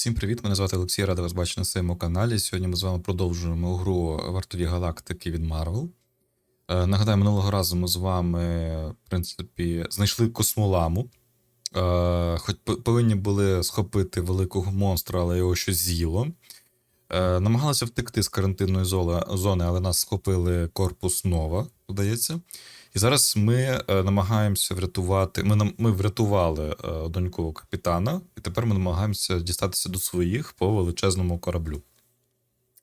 Всім привіт, мене звати Олексій, радий вас бачити на своєму каналі. Сьогодні ми з вами продовжуємо гру Вартові галактики від Marvel. Нагадаю, минулого разу ми з вами, в принципі, знайшли космоламу. Хоч повинні були схопити великого монстра, але його щось з'їло. Намагалися втекти з карантинної зони, але нас схопили корпус Нова, здається. І зараз ми намагаємося врятувати. Ми врятували доньку капітана, і тепер ми намагаємося дістатися до своїх по величезному кораблю.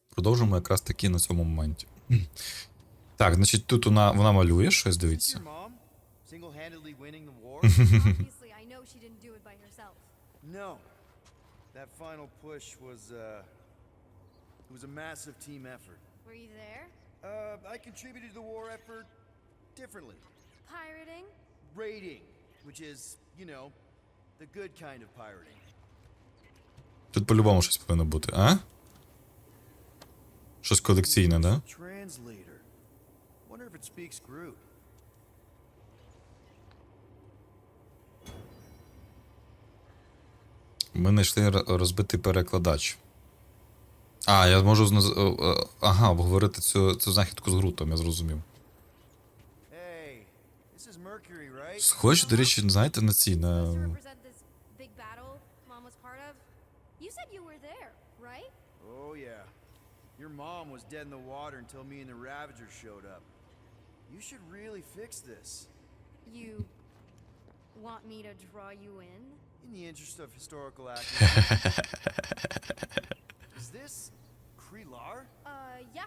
Продовжуємо якраз таки на цьому моменті. Так, значить, тут вона малює щось, дивіться. It was a massive team effort. Were you there? I contributed to the war effort differently. Pirating? Raiding, which is, you know, the good kind of pirating. Тут по-любому щось повинно бути, а? Щось колекційне, да? Translator. Wonder if it speaks Groot. Ми знайшли розбитий перекладач. А, я можу обговорити цю знахідку з Грутом, я зрозумів. Схоже, до речі, знаєте, на ці, на... Your mom was dead in the water until me and the Ravagers showed up. You should really fix this. You want me to draw you in? In the interest of historical accuracy. Is this Krelar? Yeah.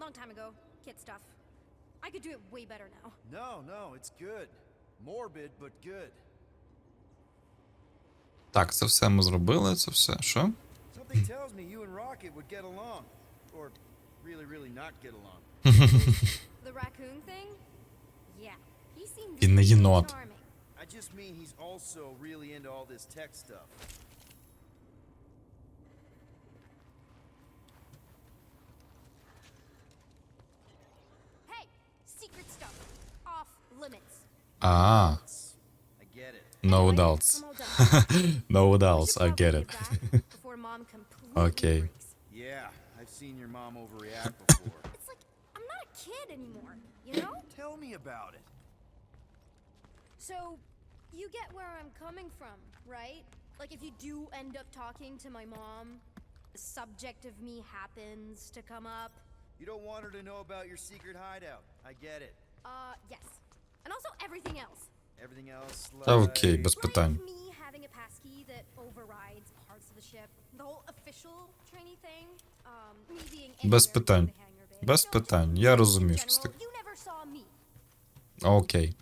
Long time ago. Kid stuff. I could do it way better now. No, it's good. Morbid, but good. Так, це все ми зробили, це все. Що? Something tells me you and Rocket would get along. Or really not get along. The raccoon thing? Yeah. He seemed Він не єнот. charming. I just mean he's also really into all this tech stuff. Hey, secret stuff. Off limits. А, I get it. no Anyway, doubts. I'm all done. No We doubts, should I probably get get it. back before Mom completely Okay. freaks. Yeah, I've seen your mom overreact before. It's like I'm not a kid anymore, you know? Tell me about it. So, you get where I'm coming from, right? Like if you do end up talking to my mom, the subject of me happens to come up. You don't want her to know about your secret hideout. I get it. Yes. And also everything else. Everything else, Та окей, без питань. Like me having a passkey that overrides parts of the ship. The whole official trainee thing. Me being Без anywhere питань. in the hangar bay. Без You know, питань. just Я in розумію, що general, це таке. you never saw me. Окей.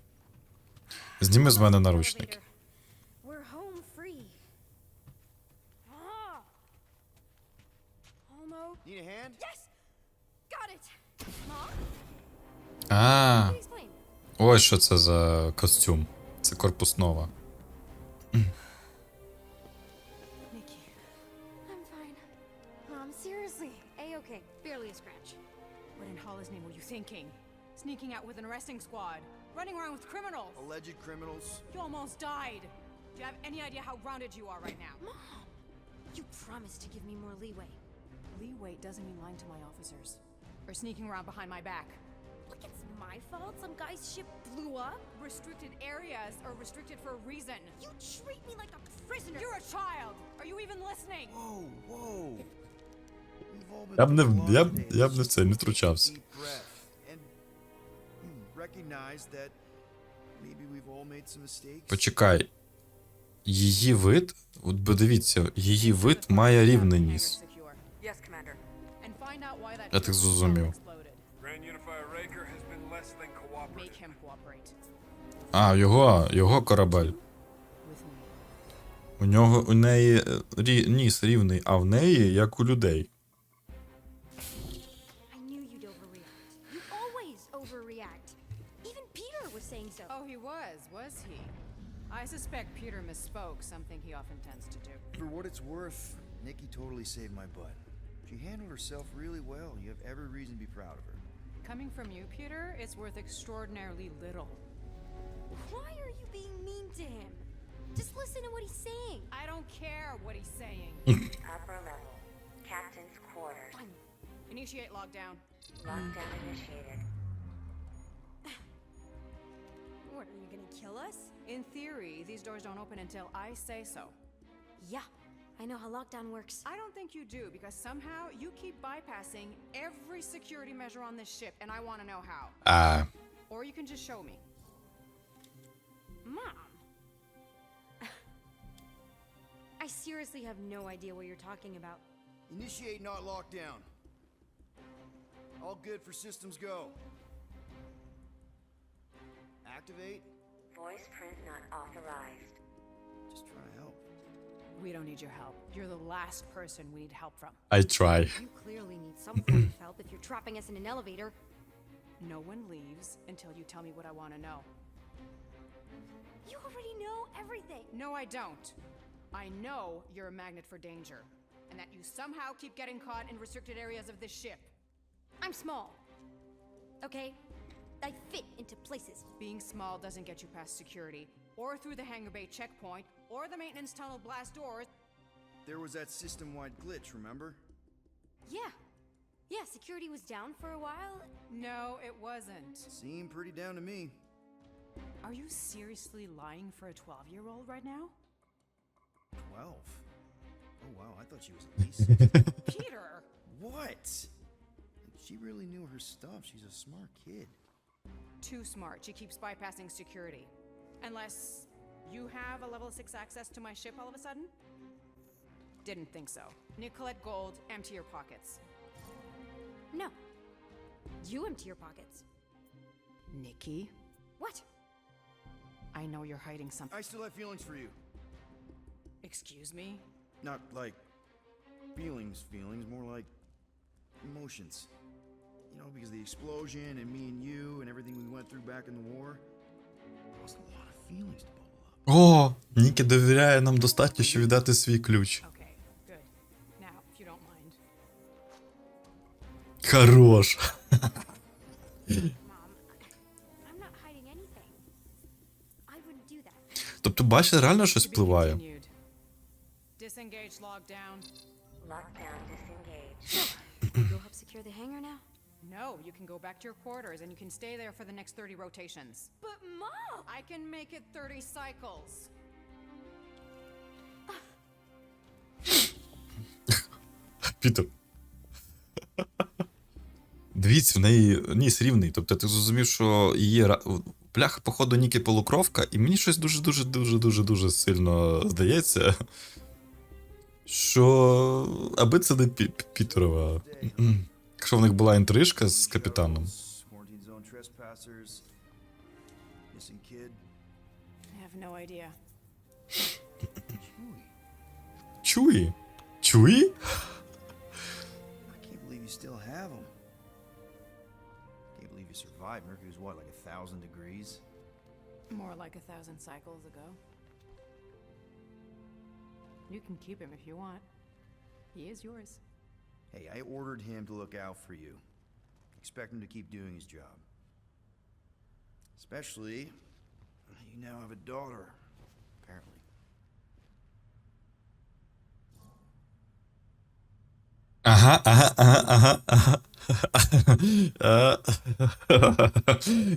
Зніми з мене наручники. We're home free. Almost. Need a hand? Yes! Got it! Mom? А, Explain. ось що це за костюм. Це корпус Нова. Nikki. I'm fine. Mom, seriously. A-okay. Barely a scratch. What in Hala's name were you thinking? Sneaking out with an arresting squad? Running around with criminals? Alleged criminals? You almost died! Do you have any idea how grounded you are right now? Mom! You promised to give me more leeway. Leeway doesn't mean lying to my officers. Or sneaking around behind my back. Look, it's my fault some guy's ship blew up. Restricted areas are restricted for a reason. You treat me like a prisoner. You're a child! Are you even listening? Whoa. We've all been Я б не- through a lot я of б- days. я б не це, не втручався. Deep breath and recognize that maybe we've all made some mistakes. Почекай. Її вид, от подивіться, її вид має рівний ніс. Yes, Commander. And find out why that Я так зрозумів. exploded. Grand Unifier Raker has been less than cooperative. Make him cooperate. А, його корабель. With me. У неї ніс рівний, а в неї як у людей. I knew you'd overreact. You always overreact. Even Peter was saying so. Oh, he was he? I suspect Peter misspoke, something he often tends to do. For what it's worth, Nikki totally saved my butt. She handled herself really well. You have every reason to be proud of her. Coming from you, Peter, it's worth extraordinarily little. Why are you being mean to him? Just listen to what he's saying. I don't care what he's saying. Upper level. Captain's quarters. Initiate lockdown. Lockdown initiated. What, are you gonna kill us? In theory, these doors don't open until I say so. Yeah, I know how lockdown works. I don't think you do, because somehow you keep bypassing every security measure on this ship, and I want to know how. Or you can just show me. Mom! I seriously have no idea what you're talking about. Initiate not lockdown. All good for systems go. Activate. Voice print not authorized. Just trying to help. We don't need your help. You're the last person we need help from. I try. You clearly need some form of help if you're trapping us in an elevator. No one leaves until you tell me what I want to know. You already know everything. No, I don't. I know you're a magnet for danger, and that you somehow keep getting caught in restricted areas of this ship. I'm small. Okay? I fit into places. Being small doesn't get you past security, or through the hangar bay checkpoint, or the maintenance tunnel blast doors. There was that system-wide glitch, remember? Yeah. Yeah, security was down for a while. No, it wasn't. Seemed pretty down to me. Are you seriously lying for a 12-year-old right now? 12? Oh wow, I thought she was at least. Peter! What? She really knew her stuff. She's a smart kid. Too smart. She keeps bypassing security. Unless you have a level 6 access to my ship all of a sudden? Didn't think so. Nicolette Gold, empty your pockets. No. You empty your pockets. Nikki, What? I know you're hiding something. I still have feelings for you. Excuse me? Not like feelings, more like emotions. You know, because the explosion and me and you and everything we went through back in the war, there was a lot of feelings to bubble up. О, Нікі довіряє нам достатньо, щоб віддати свій ключ. Okay, good. Now, if you don't mind. Хорош. Mom, I'm not hiding anything. I wouldn't do that. Тобто, бачите, реально щось To be впливає. continued. Disengage lockdown. Lockdown disengaged. Go help secure the hangar now? No, you can go back to your quarters and you can stay there for the next 30 rotations. But Mom! I can make it 30 cycles. Пітер. Дивіться, в неї ніс рівний. Тобто ти зрозумів, що її пляха, походу, Нікі полукровка, і мені щось дуже сильно здається, що аби це не Пітерова. Якщо в них була інтрижка з капітаном. Quarantine zone trespassers. Missing kid. I have no idea. Chewie. Чуї? Чуї? I can't believe you still have him. Can't believe you survived. Mercury's what, like 1,000 degrees? More like 1,000 cycles ago. You can keep him if you want. He is yours. Hey, I ordered him to look out for you. Expect him to keep doing his job. Especially, you now have a daughter, apparently. Ага.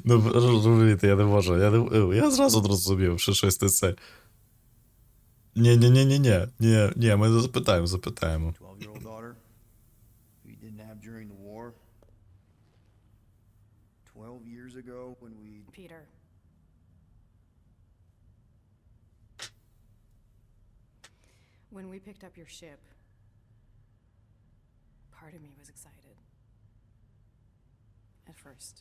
Ну, розумієте, я не можу. Я зразу зрозумів, що щось не це. Ні, ми запитаємо. 12-year-old daughter who you didn't have during the war. 12 years ago when we... Peter. When we picked up your ship, part of me was excited. At first.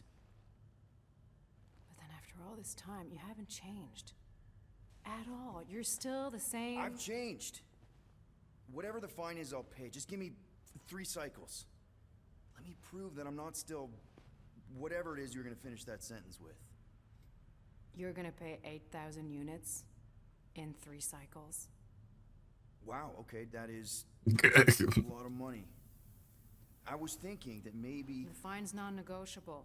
But then after all this time, you haven't changed. At all. You're still the same. I've changed. Whatever the fine is, I'll pay. Just give me 3 cycles. Let me prove that I'm not still... whatever it is you're gonna finish that sentence with. You're gonna pay 8,000 units in 3 cycles. Wow, okay, that is a lot of money. I was thinking that maybe... The fine's non-negotiable.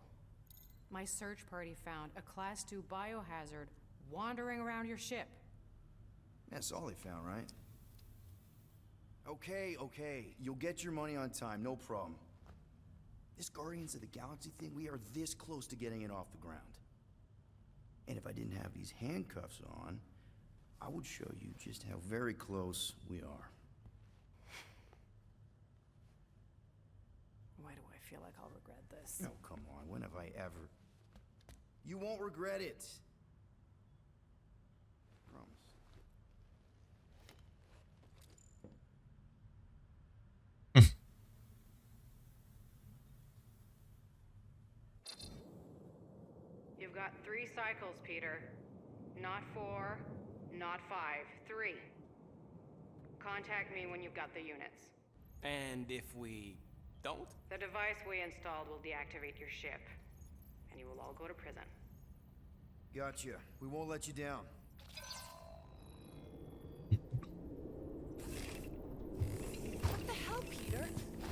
My search party found a Class 2 biohazard wandering around your ship. That's all they found, right? Okay. You'll get your money on time, no problem. This Guardians of the Galaxy thing, we are this close to getting it off the ground. And if I didn't have these handcuffs on, I would show you just how very close we are. Why do I feel like I'll regret this? No, come on, when have I ever... You won't regret it. Promise. You've got 3 cycles, Peter. Not 4, not 5, 3. Contact me when you've got the units. And if we don't? The device we installed will deactivate your ship, and you will all go to prison. Gotcha. We won't let you down. What the hell, Peter?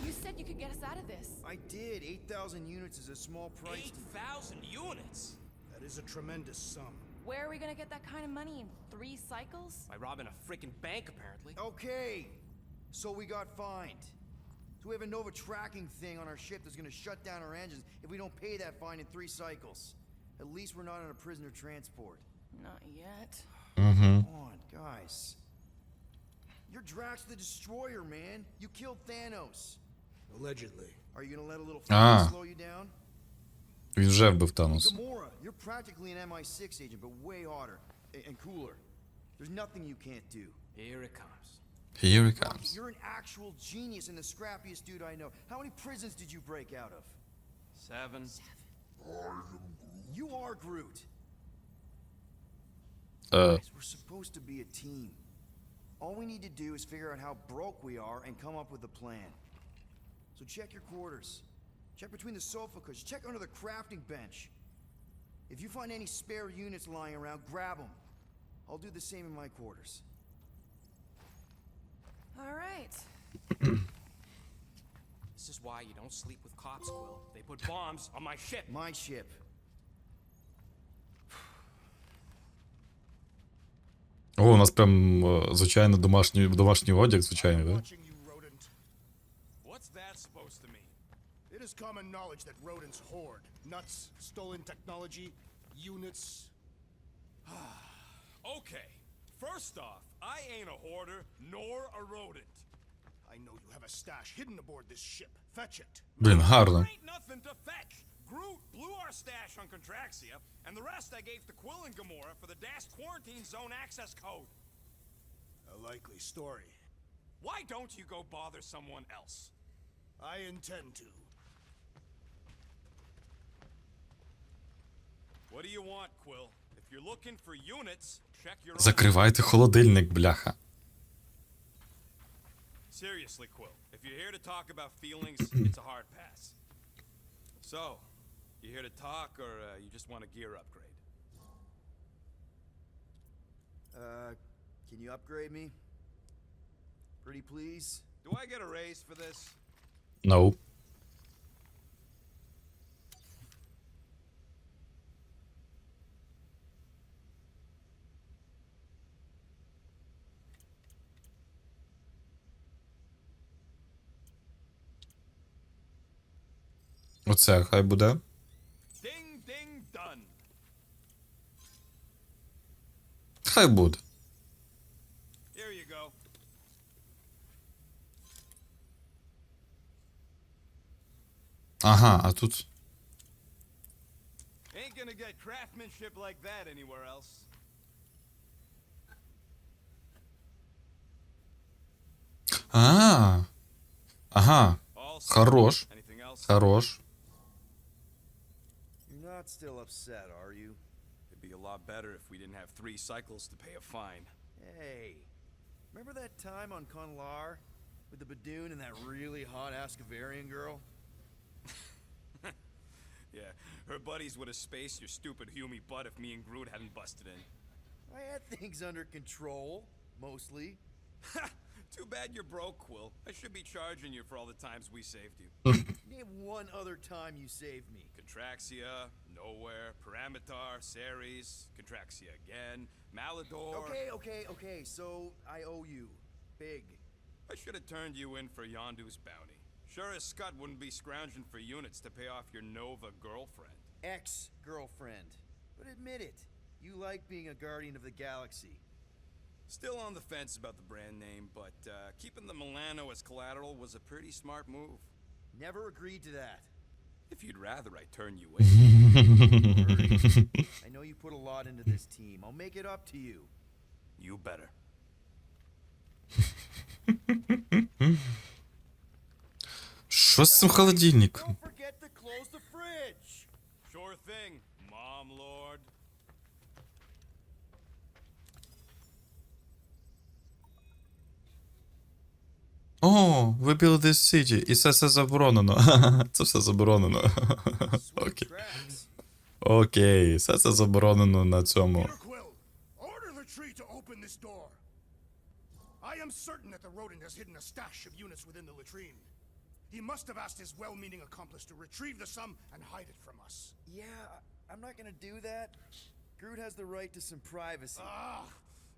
You said you could get us out of this. I did. 8,000 units is a small price. 8,000 units? That is a tremendous sum. Where are we gonna get that kind of money in 3 cycles? By robbing a freaking bank, apparently. Okay. So we got fined. So we have a Nova tracking thing on our ship that's gonna shut down our engines if we don't pay that fine in 3 cycles. At least we're not on a prisoner transport. Not yet. Come on, guys. You're Drax the Destroyer, man. You killed Thanos. Allegedly. Are you gonna let a little Ah. fun slow you down? Він вже вбив Танос. Gamora, you're practically an MI6 agent, but way hotter and cooler. There's nothing you can't do. Here it comes. Here he Rocky, comes. you're an actual genius and the scrappiest dude I know. How many prisons did you break out of? 7. You are Groot. Е, Guys, we're supposed to be a team. All we need to do is figure out how broke we are and come up with a plan. So check your quarters. Check between the sofa cushions. Check under the crafting bench. If you find any spare units lying around, grab them. I'll do the same in my quarters. All right. This is why you don't sleep with cops, Quill. They put bombs on my ship. My ship. О, у нас прям звичайно домашній одяг, звичайний, да? Watching you, rodent. What's that supposed to mean? It is common knowledge that rodents hoard nuts, stolen technology, units. Okay, first off, I ain't a hoarder nor a rodent. I know you have a stash hidden aboard this ship. Fetch it. Блін, гарно. There ain't nothing to fetch. Groot blew our stash on Contraxia, and the rest I gave to Quill and Gamora for the DAS quarantine zone access code. A likely story. Why don't you go bother someone else? I intend to. What do you want, Quill? If you're looking for units, check your own. Закривайте холодильник, бляха. Seriously, Quill, if you're here to talk about feelings, it's a hard pass. So, you here to talk, or you just want a gear upgrade? Can you upgrade me? Pretty please? Do I get a raise for this? No. Оце хай буде. Ding, ding, done. Хай буде. Here you go. Ага, а тут. Ain't gonna get craftsmanship like that anywhere else. А. Ага. All set. Хорош. Anything else? Хорош. You're not still upset, are you? It'd be a lot better if we didn't have 3 cycles to pay a fine. Hey, remember that time on Conlar with the Badoon and that really hot Ascavarian girl? Yeah, her buddies would have spaced your stupid Humy butt if me and Groot hadn't busted in. I had things under control, mostly. Too bad you're broke, Quill. I should be charging you for all the times we saved you. Name one other time you saved me. Contraxia, Nowhere, Paramitar, Ceres, Contraxia again, Malador. Okay, so I owe you. Big. I should have turned you in for Yondu's bounty. Sure as Scud wouldn't be scrounging for units to pay off your Nova girlfriend. Ex-girlfriend. But admit it, you like being a guardian of the galaxy. Still on the fence about the brand name, but keeping the Milano as collateral was a pretty smart move. Never agreed to that. If you'd rather I turn you in. I know you put a lot into this team. I'll make it up to you. You better. Що з цим холодильником? Don't forget to close the fridge. Sure thing, Mom Lord. О, ви build this city. І це все заборонено. Це все заборонено. Окей. Tracks. Окей, все це заборонено на цьому. Peter Quill, order the tree to open this door. I am certain that the rodent has hidden a stash of units within the latrine. He must have asked his well-meaning accomplice to retrieve the sum and hide it from us. Yeah, I'm not gonna do that. Groot has the right to some privacy. Ah,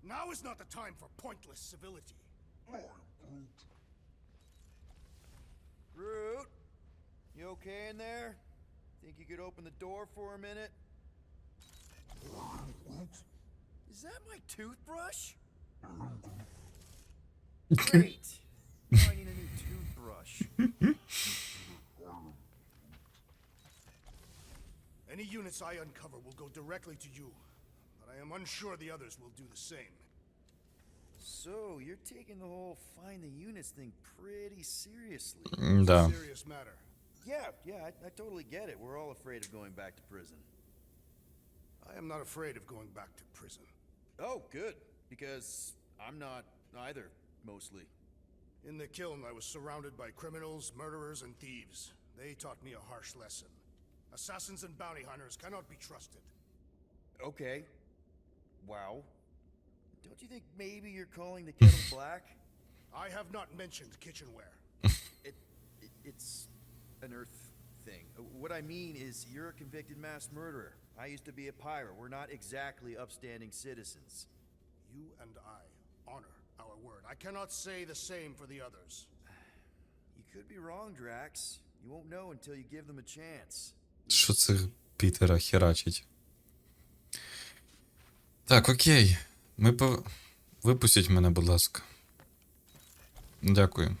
now is not the time for pointless civility. Groot, you okay in there? Think you could open the door for a minute? Is that my toothbrush? Great. Now I need a new toothbrush. Any units I uncover will go directly to you, but I am unsure the others will do the same. So, you're taking the whole find the units thing pretty seriously. Да. Serious matter. Yeah, I totally get it. We're all afraid of going back to prison. I am not afraid of going back to prison. Oh, good. Because I'm not either, mostly. In the kiln, I was surrounded by criminals, murderers, and thieves. They taught me a harsh lesson. Assassins and bounty hunters cannot be trusted. Okay. Wow. Don't you think maybe you're calling the kettle black? I have not mentioned kitchenware. It's an Earth thing. What I mean is, you're a convicted mass murderer. I used to be a pirate. We're not exactly upstanding citizens. You and I honor our word. I cannot say the same for the others. You could be wrong, Drax. You won't know until you give them a chance. Що це Пітера херачить? Так, окей. Випустіть мене, будь ласка. Дякую.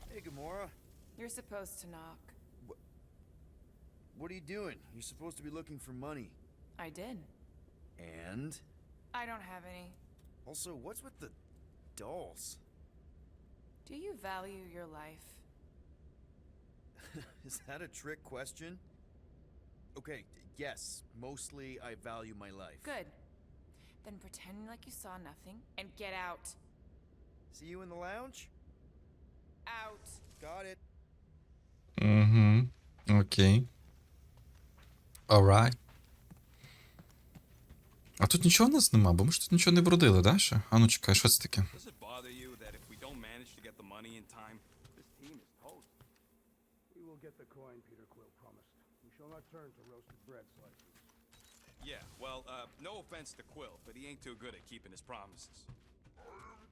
Hey, Gamora. You're supposed to knock. What are you doing? You're supposed to be looking for money. I did. And? I don't have any. Also, what's with the dolls? Do you value your life? Is that a trick question? Okay, yes, mostly I value my life. Good. Then pretend like you saw nothing and get out. See you in the lounge? Out. Got it. Угу. Окей. Alright. А тут нічого в нас нема, бо ми ж тут нічого не бродили, да, ще? А ну чекай, що це таке? Does it bother you that if we don't manage to get the money in time, this team is toast? We will get the coin Peter Quill promised. We shall not turn to roasted bread slices. Yeah, well, no offense to Quill, but he ain't too good at keeping his promises.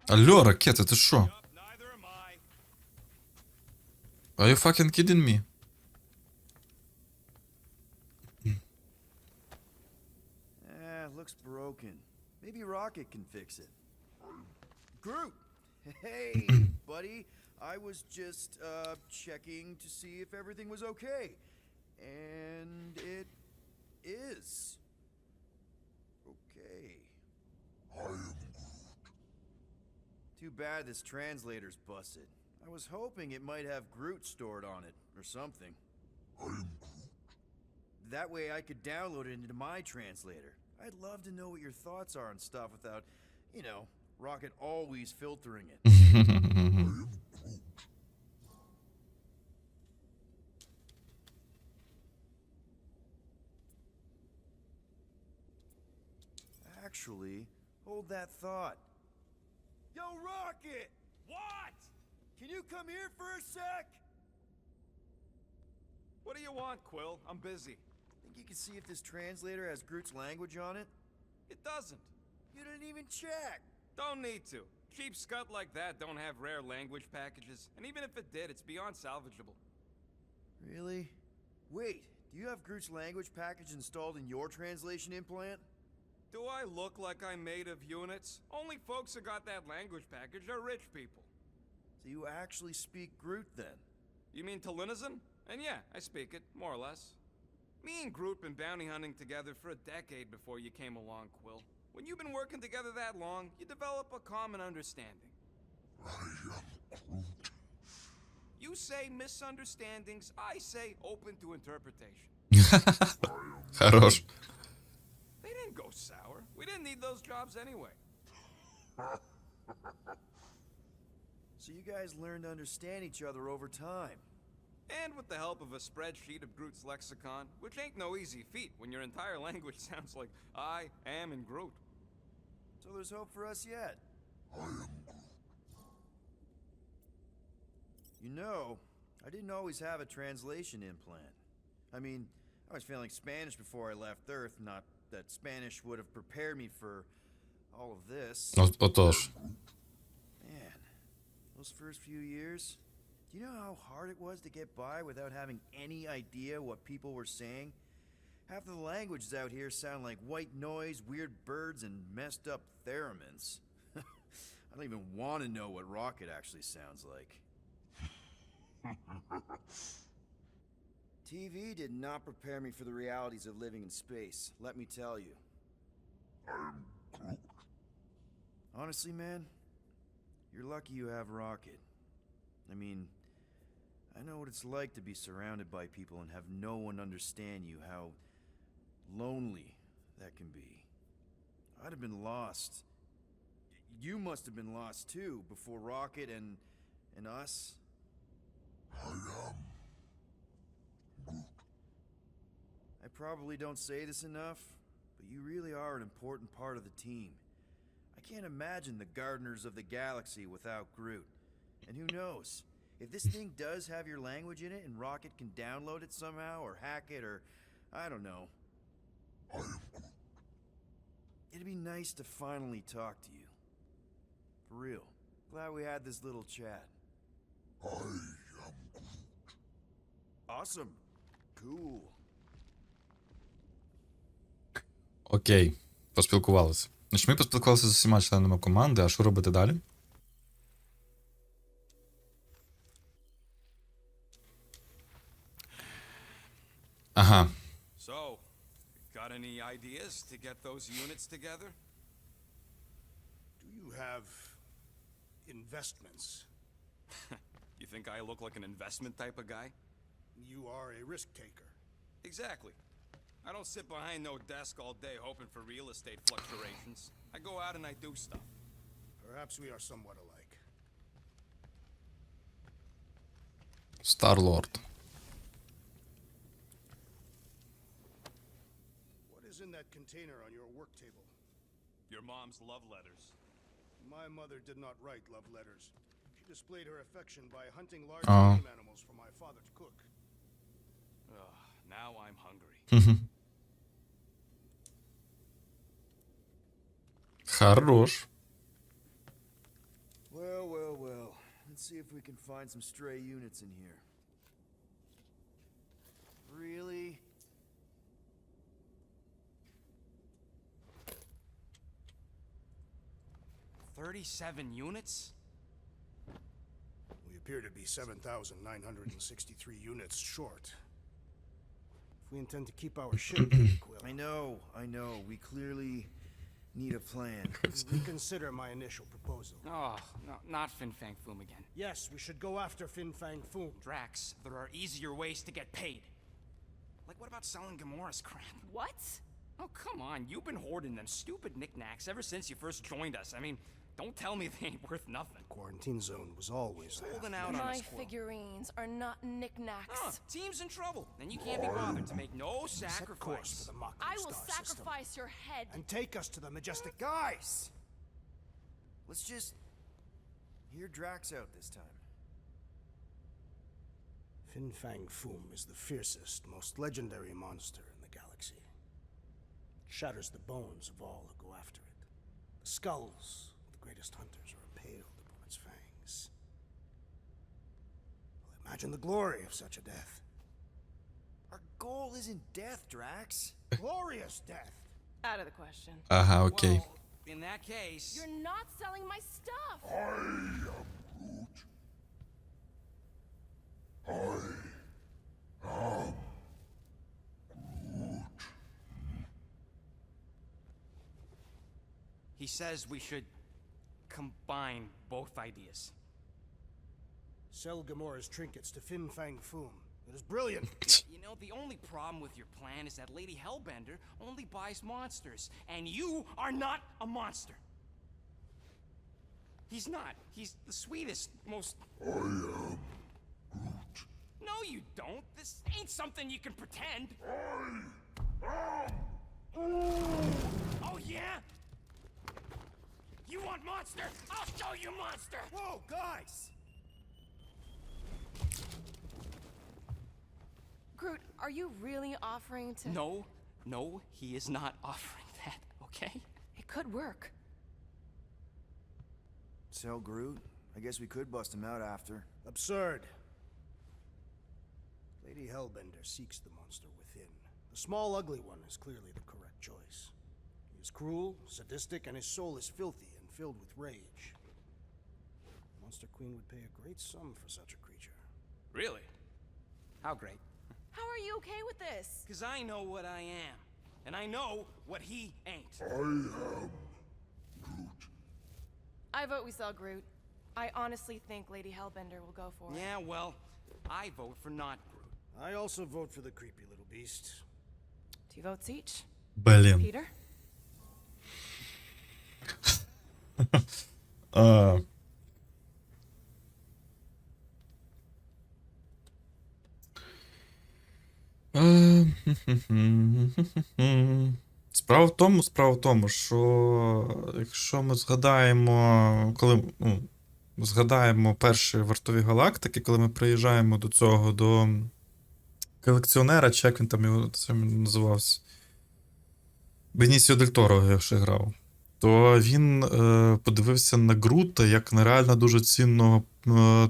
Алло, ракета, ти що? Yup, neither am I. Are you fucking kidding me? Looks broken. Maybe Rocket can fix it. Groot! Hey, buddy. I was just, checking to see if everything was okay. And it is. Okay. I am Groot. Too bad this translator's busted. I was hoping it might have Groot stored on it, or something. I am Groot. That way I could download it into my translator. I'd love to know what your thoughts are on stuff without, you know, Rocket always filtering it. Actually, hold that thought. Yo, Rocket! What? Can you come here for a sec? What do you want, Quill? I'm busy. Think you can see if this translator has Groot's language on it? It doesn't. You didn't even check. Don't need to. Cheap scut like that don't have rare language packages, and even if it did, it's beyond salvageable. Really? Wait, do you have Groot's language package installed in your translation implant? Do I look like I'm made of units? Only folks who got that language package are rich people. So you actually speak Groot then? You mean Talinisan? And yeah, I speak it, more or less. Me and Groot been bounty hunting together for a decade before you came along, Quill. When you've been working together that long, you develop a common understanding. You say misunderstandings, I say open to interpretation. Хорош. They didn't go sour. We didn't need those jobs anyway. So you guys learned to understand each other over time. And with the help of a spreadsheet of Groot's lexicon, which ain't no easy feat when your entire language sounds like I am in Groot. So there's hope for us yet. You know, I didn't always have a translation implant. I mean, I was failing Spanish before I left Earth, not that Spanish would have prepared me for all of this. Отож. Man, those first few years, do you know how hard it was to get by without having any idea what people were saying? Half of the languages out here sound like white noise, weird birds, and messed up theremins. I don't even want to know what Rocket actually sounds like. TV did not prepare me for the realities of living in space, let me tell you. Honestly, man, you're lucky you have Rocket. I mean, I know what it's like to be surrounded by people and have no one understand you, how lonely that can be. I'd have been lost. You must have been lost too, before Rocket and us. I probably don't say this enough, but you really are an important part of the team. I can't imagine the Gardeners of the Galaxy without Groot. And who knows, if this thing does have your language in it and Rocket can download it somehow or hack it or I don't know. It'd be nice to finally talk to you. For real. Glad we had this little chat. Awesome. Cool. Окей, поспілкувалися. Значить, ми поспілкувалися з усіма членами команди, а що робити далі? Ага. So, got any ideas to get those units together? Do you have investments? You think I look like an investment type of guy? You are a risk taker. Exactly. I don't sit behind no desk all day hoping for real estate fluctuations. I go out and I do stuff. Perhaps we are somewhat alike. Стар-Лорд. What is in that container on your work table? Your mom's love letters. My mother did not write love letters. She displayed her affection by hunting large Oh. game animals for my father to cook. Ugh, now I'm hungry. Хорош. Well, well, well. Let's see if we can find some stray units in here. Really? $37 units? We appear to be 7,963 units short. If we intend to keep our ship, Quill, I know. We clearly need a plan. reconsider my initial proposal. Oh, no, not Fin Fang Foom again. Yes, we should go after Fin Fang Foom. Drax, there are easier ways to get paid. Like, what about selling Gamora's crap? What? Oh, come on. You've been hoarding them stupid knickknacks ever since you first joined us. I mean, don't tell me they ain't worth nothing. Quarantine zone was always there. Holding out on My us, Quill. figurines are not knickknacks. Team's in trouble, and you can't be bothered to make no Set course for sacrifice. the Mockery I will Star system sacrifice your head. and take us to the majestic Guys! Let's just Hear Drax out this time. Fin Fang Foom is the fiercest, most legendary monster in the galaxy. It shatters the bones of all who go after it. The skulls of the greatest hunters are impaled upon its fangs. Well, imagine the glory of such a death. Our goal isn't death, Drax. Glorious death! Out of the question. Ага, окей. Well, in that case... You're not selling my stuff. He says we should combine both ideas. Sell Gamora's trinkets to Fin Fang Foom. It is brilliant. You know, the only problem with your plan is that Lady Hellbender only buys monsters, and you are not a monster. He's not. He's the sweetest, most... I am Groot. No, you don't. This ain't something you can pretend. Oh, yeah? You want monster? I'll show you monster! Whoa, guys! Groot, are you really offering to... No, he is not offering that, okay? It could work. Sell Groot? I guess we could bust him out after. Absurd. Lady Hellbender seeks the monster within. The small, ugly one is clearly the correct choice. He is cruel, sadistic, and his soul is filthy and filled with rage. The Monster Queen would pay a great sum for such a creature. Really? How great? How are you okay with this? Because I know what I am, and I know what he ain't. I vote we sell Groot. I honestly think Lady Hellbender will go for it. Yeah, well, I vote for not Groot. I also vote for the creepy little beast. 2 votes each. Блін. Peter? Справа в тому, що якщо ми згадаємо, коли згадаємо перші вартові галактики, коли ми приїжджаємо до цього, до колекціонера, чи як він там його називався, Бенісіо Дель Торо, якщо грав, то він подивився на Грута як на реально дуже цінного,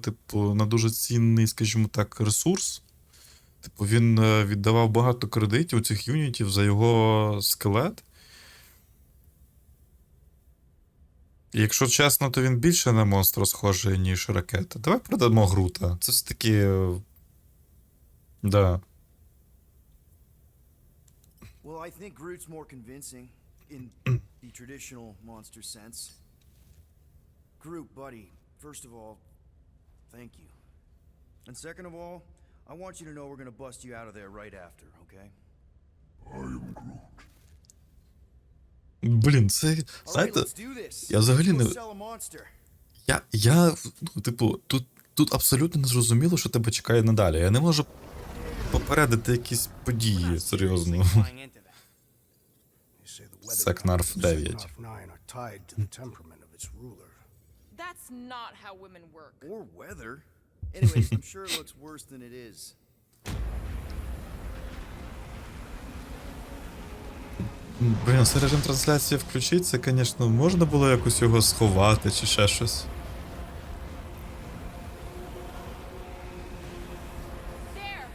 типу, на дуже цінний, скажімо так, ресурс. Типу, він віддавав багато кредитів цих юнітів за його скелет. І якщо чесно, то він більше на монстра схожий, ніж ракета. Давай продамо Грута. Це все-таки... Да. Well, I think Groot's more convincing in the traditional monster sense. Groot, buddy, first of all, thank you. And second of all, I want you to know we're gonna bust you out of there right after, okay? I am Groot. Блін, це, знаєте, я взагалі не... Ну, типу, тут абсолютно не зрозуміло, що тебе чекає надалі. Я не можу попередити якісь події, серйозно. Секнарф 9. That's not how women work. Or weather. Anyways, I'm sure it looks worse than it is. Блін, це режим трансляції включить, це, звісно, можна було якось його сховати чи ще щось. There!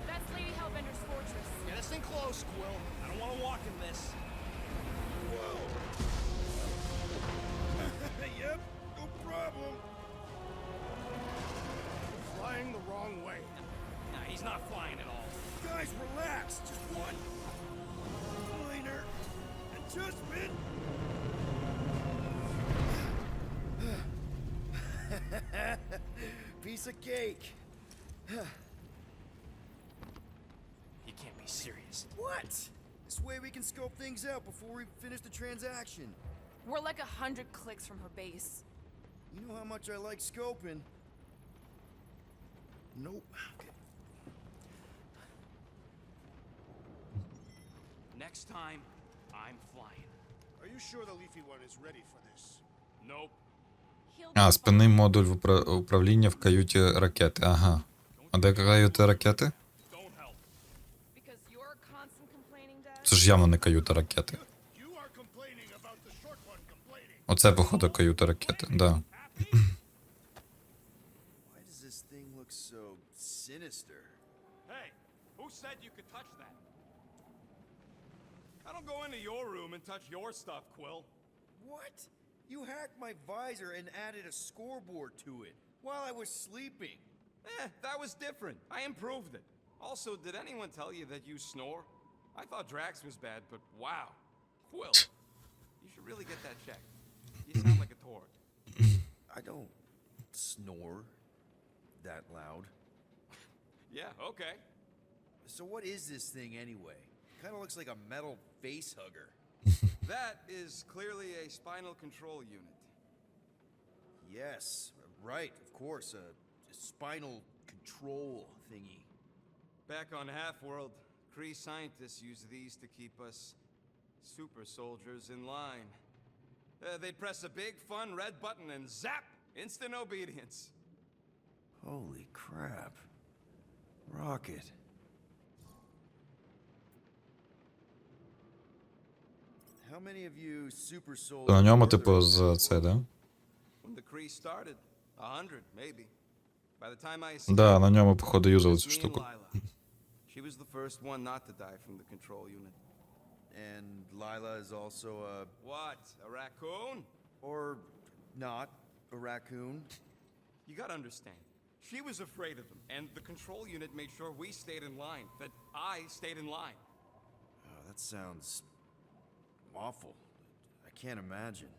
That's Lady Hellbender's fortress. Get us in close, Quill. I don't want to walk in this. Yep, no problem. Flying the wrong way. Nah, he's not flying at all. Guys, relax. Just one minor adjustment. Piece of cake. You can't be serious. What? This way we can scope things out before we finish the transaction. We're like 100 clicks from her base. You know how much I like scoping. Nope. Okay. Next time, I'm flying. Are you sure the leafy one is ready for this? Nope. He'll А, be спинний fine. модуль управління в каюті ракети. Ага. А де каюта ракети? Because you're constant complaining, Dad. Це ж явно не каюта ракети. You are complaining about the short one complaining. Оце, походу, каюта ракети, да. Why does this thing look so sinister? Hey, who said you could touch that? I don't go into your room and touch your stuff, Quill. What? You hacked my visor and added a scoreboard to it while I was sleeping. That was different. I improved it. Also, did anyone tell you that you snore? I thought Drax was bad, but wow. Quill, you should really get that checked. You sound like a torg. I don't snore that loud. Yeah, okay. So what is this thing anyway? Kind of looks like a metal face hugger. That is clearly a spinal control unit. Yes, right, of course, a spinal control thingy. Back on Half-World, Kree scientists use these to keep us super soldiers in line. They'd press a big, fun red button and zap! Instant obedience. Holy crap. Rocket. How many of you super soldiers? То на ньому, were there типу, on з Half-World? це, да? When the Kree started, 100, maybe. By the time I escaped, Да, на ньому, походу, юзали just цю me and штуку. Lila. She was the first one not to die from the control unit. And Lila is also a, What? A raccoon? or not, a raccoon. You gotta understand. She was afraid of them, and the control unit made sure we stayed in line, that I stayed in line. Oh, that sounds awful. I can't imagine.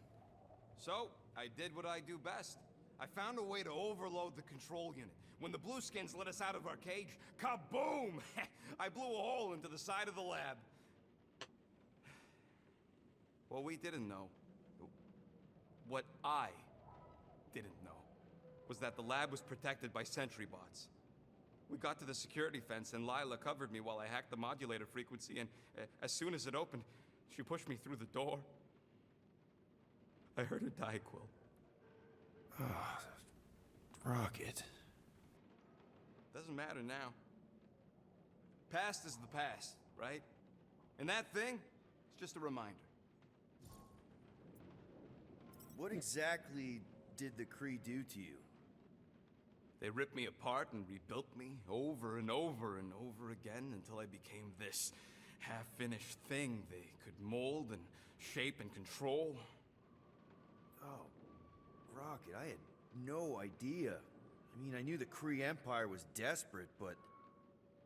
So, I did what I do best. I found a way to overload the control unit. When the Blueskins let us out of our cage, kaboom! I blew a hole into the side of the lab. What we didn't know, what I didn't know, was that the lab was protected by sentry bots. We got to the security fence and Lila covered me while I hacked the modulator frequency, and as soon as it opened, she pushed me through the door. I heard her die, Quill. Rocket. Doesn't matter now. Past is the past, right? And that thing, it's just a reminder. What exactly did the Kree do to you? They ripped me apart and rebuilt me over and over and over again until I became this half-finished thing they could mold and shape and control. Oh, Rocket, I had no idea. I mean, I knew the Kree Empire was desperate, but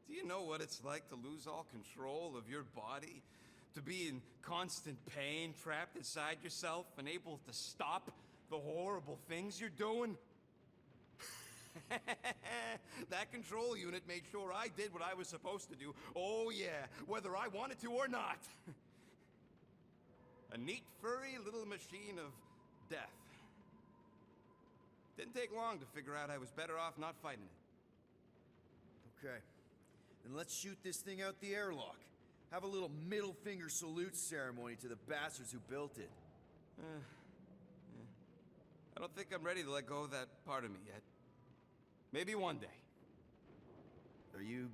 Do you know what it's like to lose all control of your body? To be in constant pain, trapped inside yourself, unable to stop the horrible things you're doing? That control unit made sure I did what I was supposed to do. Oh yeah, whether I wanted to or not. A neat, furry little machine of death. Didn't take long to figure out I was better off not fighting it. okay. Then let's shoot this thing out the airlock. Have a little middle finger salute ceremony to the bastards who built it. I don't think I'm ready to let go of that part of me yet. Maybe one day. Are you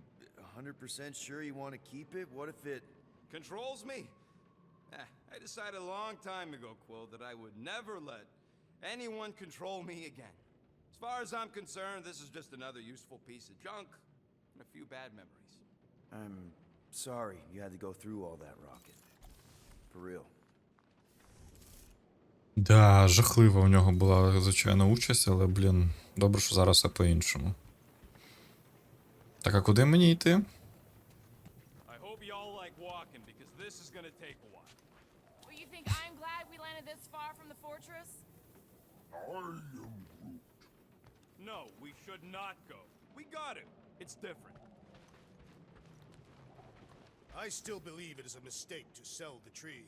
100% sure you want to keep it? What if it... Controls me? I decided a long time ago, Quill, that I would never let anyone control me again. As far as I'm concerned, this is just another useful piece of junk and a few bad memories. I'm sorry you had to go through all that, Rocket. For real. Да, жахлива в нього була, звичайно, участь, але, блін, добре, що зараз все по-іншому. Так, а куди мені йти? I hope y'all like walking, because this is gonna take a while. Well, you think I'm glad we landed this far from the fortress? No, we should not go. We got it. It's different. I still believe it is a mistake to sell the tree.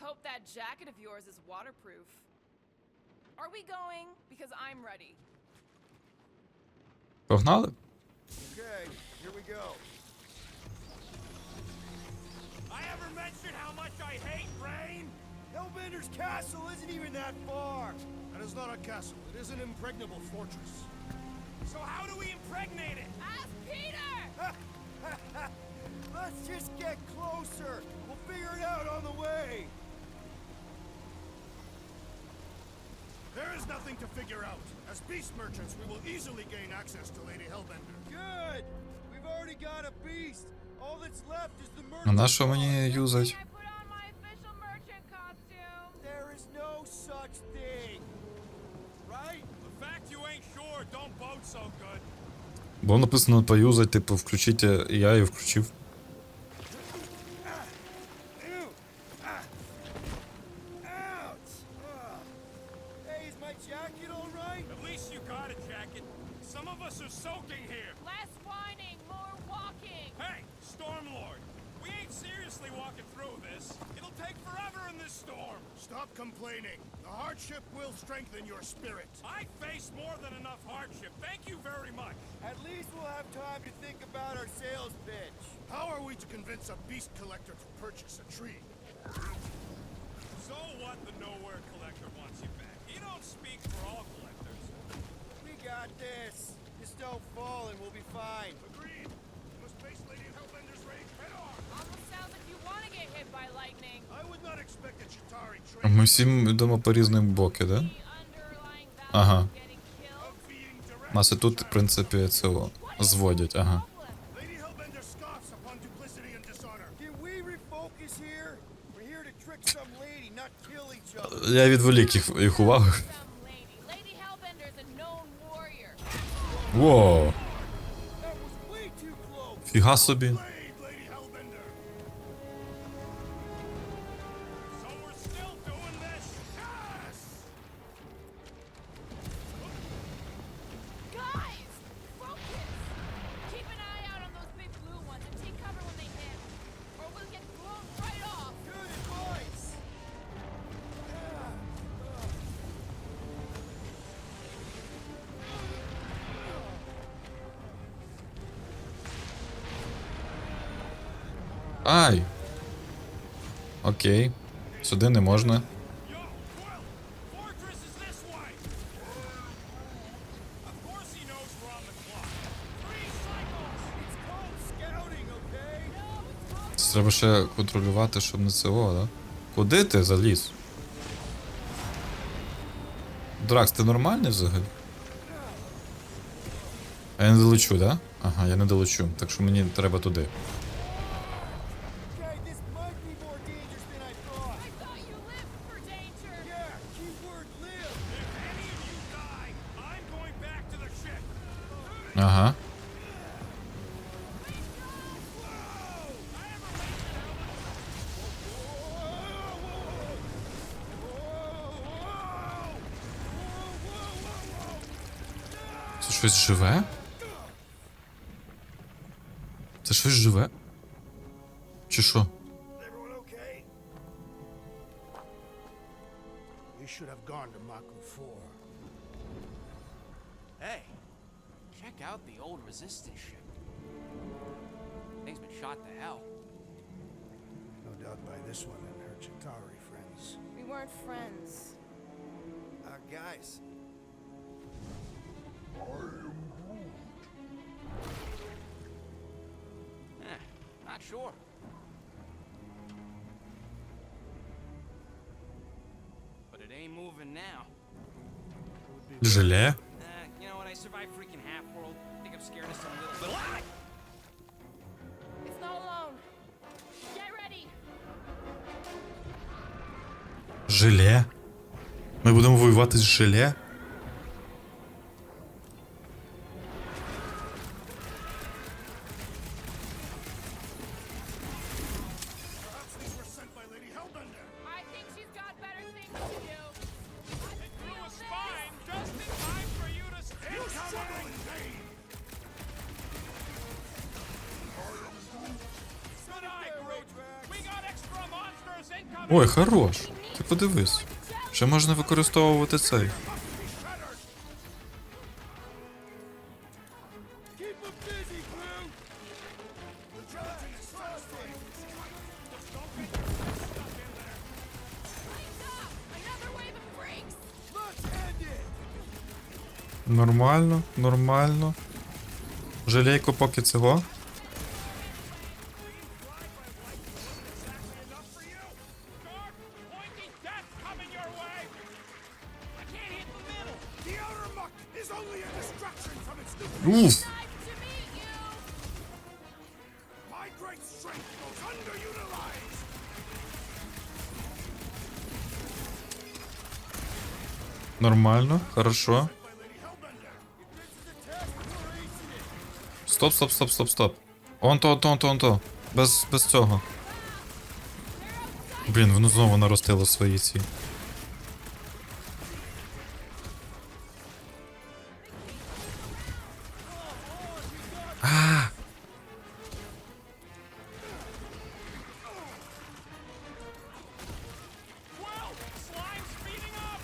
Hope that jacket of yours is waterproof. Are we going? Because I'm ready. Погнали? Okay, here we go. I ever mentioned how much I hate rain? Hellbender's castle isn't even that far. That is not a castle. It is an impregnable fortress. So how do we impregnate it? Ask Peter! Let's just get closer. We'll figure it out on the way. There is nothing to figure out. As beast merchants, we will easily gain access to Lady Hellbender. Good. We've already got a beast. All that's left is the А merchant. на що мені юзать? I put on my official merchant costume. There is no such thing. Right? The fact you ain't sure don't bode so good. Було написано поюзать, типу, включіть, і я її включив. Ouch. Hey, is my jacket all right? At least you got a jacket. Some of us are soaking here. Less whining, more walking. Hey, Stormlord, we ain't seriously walking through this. It'll take forever in this storm. Stop complaining. The hardship will strengthen your spirit. I faced more than enough hardship. Thank you very much. At least we'll have time to think about our sales pitch. How are we to convince a beast collector to purchase a tree? So what the Nowhere Collector wants you back. He don't speak for all collectors. We got this. Just don't fall and we'll be fine. Agreed. We must face Lady Hellbender's rage head on. Almost sounds like you want to get hit by lightning. I would not expect a Chitauri Ми trade всім йдемо по різним боки, да? The underlying value Ага. of getting killed. of being direct. Нас і тут, в принципі, це зводять, ага. Lady Hellbender scoffs upon duplicity and dishonor. Can we refocus here? We're here to trick some lady, not kill each other. Я відволік їх увагу. Some lady. Lady Hellbender's a known warrior. Воу, That was way too close. фіга собі. Blade, Lady Hellbender. So we're still doing this? Yes! Guys! Focus! Keep an eye out on those big blue ones and take cover when they hit. Or we'll get blown right off. Good advice. Ай! Окей. Сюди не можна. Yo, Quill! Fortress is this way! Of course he knows we're on the clock. 3 cycles! It's called scouting, okay? Це треба ще контролювати, щоб не це о, да? Куди ти заліз? Дракс, ти нормальний взагалі? А я не долечу, да? Ага, я не долечу. Так що мені треба туди. Okay, this might be more dangerous than I thought. I thought you lived for danger. Yeah, keyword live. If any of you die, I'm going back to the ship. Ага. Це щось живе? Це щось живе? Чи що? Everyone okay? We should have gone to Maku 4. Hey, check out the old resistance ship. Thing's been shot to hell. No doubt by this one and her Chitauri friends. We weren't friends. Guys. Not sure. But it ain't moving now. Желе? You know what? I survived freaking Half-World. Think I'm scared of some little... It's not alone. Get ready. Желе? Ми будемо воювати з желе? Perhaps these were sent by Lady Hellbender. I think she's got better things to do. It threw a spine just in time for you to... Incoming! Good eye, Groot! We got extra monsters incoming! Ой, хорош. Ти подивись. Ще можна використовувати цей. Keep them busy, crew. The gelatin is fasting. Нормально, нормально. Жалейко поки цього. Pointy death coming your way! I can't hit the middle! The outer muck is only a distraction from its new Уф. My great strength goes underutilized. Нормально, хорошо. Стоп, стоп, стоп, стоп, стоп. Он то. Без цього. Блін, воно знову наростило свої ці. А! Whoa! Slime's speeding up!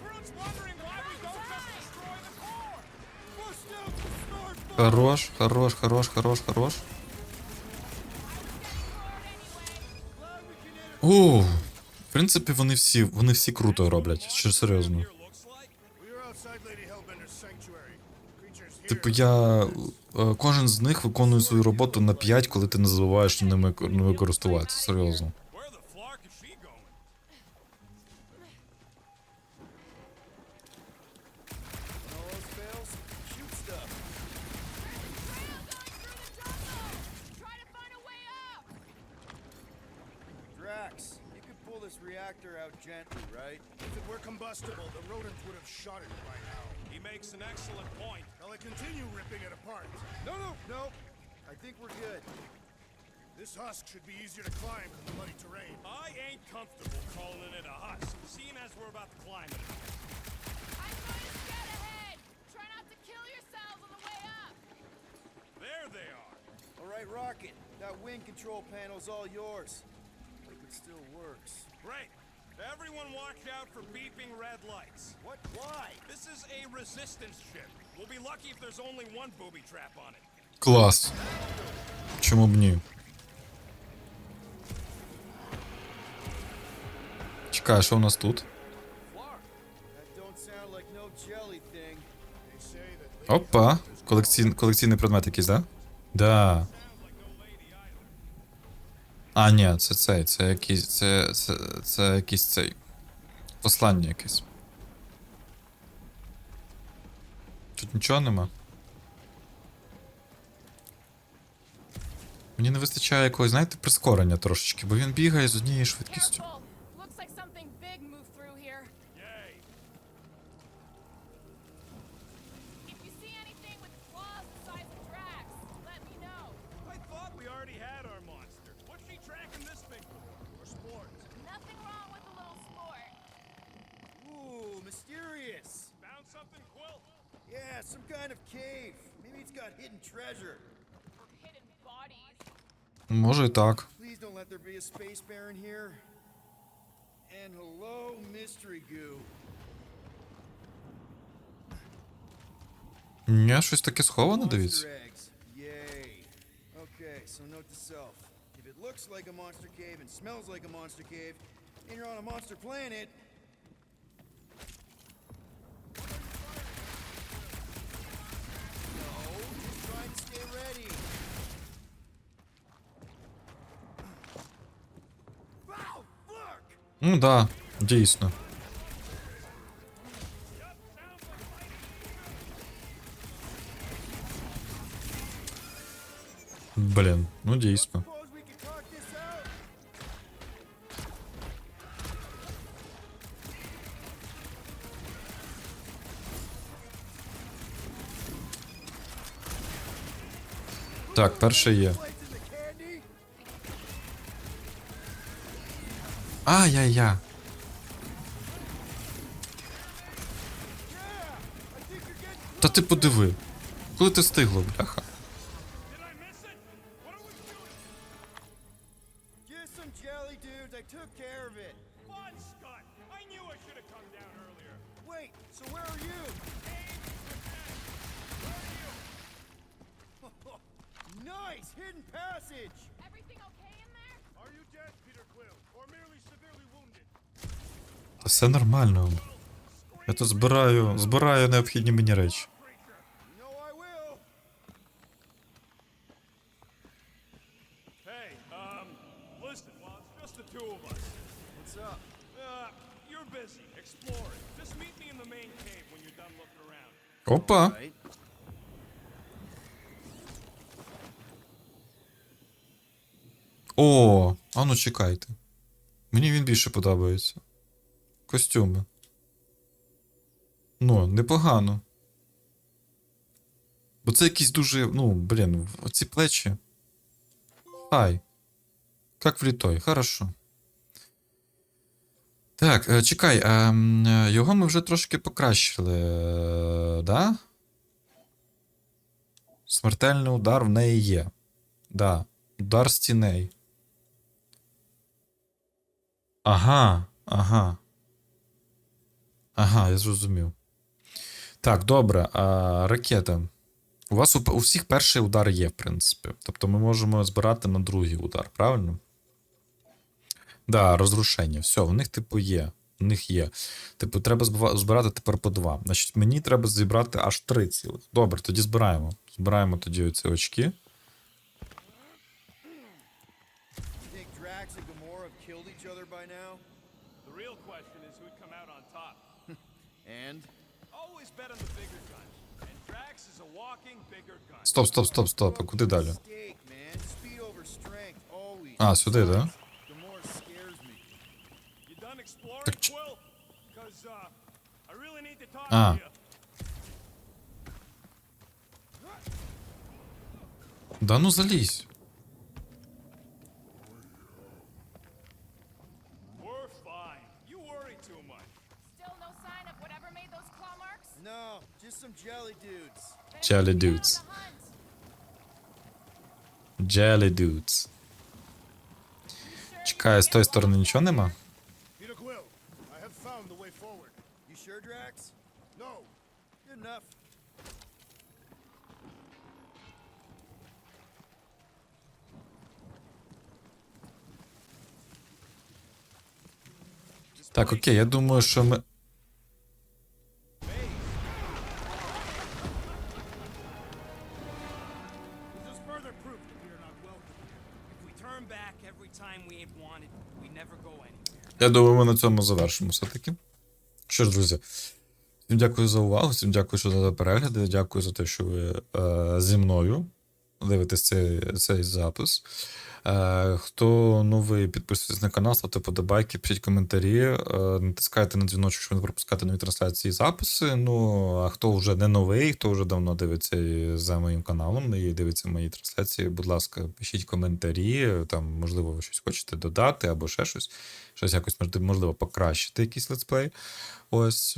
Brute's wondering why we don't just destroy the core! Push down the snort bomb! Хорош. О, в принципі, вони всі круто роблять, що серйозно. We are outside Lady Hellbender's sanctuary. Creatures here. Типу, кожен з них виконує свою роботу на 5, коли ти не забуваєш ними користуватися, серйозно. Where the flark is she going? All those fails? Shoot stuff. Try to find a way up! Drax, you could pull this reactor out gently, right? If it were combustible, the rodent would have shot it by now. He makes an excellent point. Shall I continue ripping it apart? No. I think we're good. This husk should be easier to climb than the muddy terrain. I ain't comfortable calling it a husk, seeing as we're about to climb it. I saw you scared ahead! Try not to kill yourselves on the way up! There they are. All right, Rocket. That wind control panel's all yours. Hope it still works. Great. Everyone watch out for beeping red lights. What? Why? This is a resistance ship. We'll be lucky if there's only one booby trap on it. Клас. Чому б ні? Чекай, що у нас тут? That don't sound like no jelly thing. They say that Опа. Колекційний предмет якийсь, да? Да. А, ні, це якийсь, це якийсь цей. Послання якесь. Тут нічого нема. Мені не вистачає якогось, знаєте, прискорення трошечки, бо він бігає з однією швидкістю. Careful! Looks like something big moved through here. Yay. If you see anything with claws the size of Drax, let me know. I thought we already had our monster. What's she tracking this thing for? For sport? Nothing wrong with a little sport. Ooh, mysterious. Found something, Quill? Yeah, some kind of cave. Maybe it's got hidden treasure. Or hidden bodies. Може і так. Please don't let there be a space baron here. And hello, mystery goo. Ні, щось таке сховане, дивіться. Monster eggs. Yay. Okay, so note to self. If it looks like a monster cave and smells like a monster cave, and you're on a monster planet, no, just trying to stay ready. Wow, look! Ну да, дійсно. Блін, ну дійсно. Suppose we could talk this out. Так, перше є. Lights in the candy? Ай-яй-я. Та ти подиви. Коли ти встигло, бляха. Did I miss it? What are we doing? Just some jelly dudes. I took care of it. Fun, Scott. I knew I should have come down earlier. Wait, so where are you? Nice hidden passage. Everything okay in there? Все нормально. Я тут збираю необхідні мені речі. You know I will. Hey, listen, well, it's just the two of us. What's up? You're busy exploring. Just meet me in the main cave when you're done looking around. Опа! Right? О, а ну чекайте. Мені він більше подобається. Костюми. Ну, непогано. Бо це якісь дуже, ну, блін, оці плечі. Ай. Как влітой, хорошо. Так, чекай, його ми вже трошки покращили, да? Смертельний удар в неї є. Да. Удар з тіней. Ага. Ага, я зрозумів. Так, добре. Ракета. У вас у всіх перший удар є, в принципі. Тобто ми можемо збирати на другий удар, правильно? Да, розрушення. Все, в них, типу, є. У них є. Типу, треба збирати тепер по 2. Значить, мені треба зібрати аж 3 цілих. Добре, тоді збираємо. Збираємо тоді оці очки. You think Drax and Gamora have killed each other by now? The real question is who'd come out on top. And? Always bet on the bigger gun. And Drax is a walking bigger gun. Стоп. А куди далі? Mistake, man. Speed over strength, always. А, сюди, да? Gamora scares me. You done exploring, Так Quill? Because, I really need to talk А. to you. Да ну залізь. We're fine. You worry too much. Still no sign of whatever made those claw marks? No, just some jelly dudes. Then Jelly get on dudes. the hunt. Jelly dudes. Чекай, з тої сторони нічого нема? Peter Quill, I have found the way forward. You sure, Drax? No. Good enough. Так, окей, я думаю, що ми. This is further proof that we are not welcome here. If we turn back every time we ain't wanted, we never go anywhere. Я думаю, ми на цьому завершимо все-таки. Що ж, друзі, всім дякую за увагу, всім дякую, що за перегляди, дякую за те, що ви зі мною дивитесь цей запис. Хто новий, підписуйтесь на канал, ставте вподобайки, пишіть коментарі, натискайте на дзвіночок, щоб не пропускати нові трансляції і записи. Ну, а хто вже не новий, хто вже давно дивиться за моїм каналом і дивиться мої трансляції, будь ласка, пишіть коментарі, там, можливо, ви щось хочете додати або ще щось якось, можливо, покращити якийсь летсплей. Ось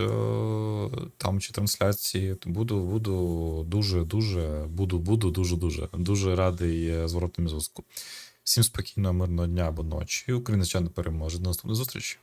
там чи трансляції. Буду дуже радий зворотному зв'язку. Всім спокійного, мирного дня або ночі. Україна, звичайно, переможе. До наступної зустрічі.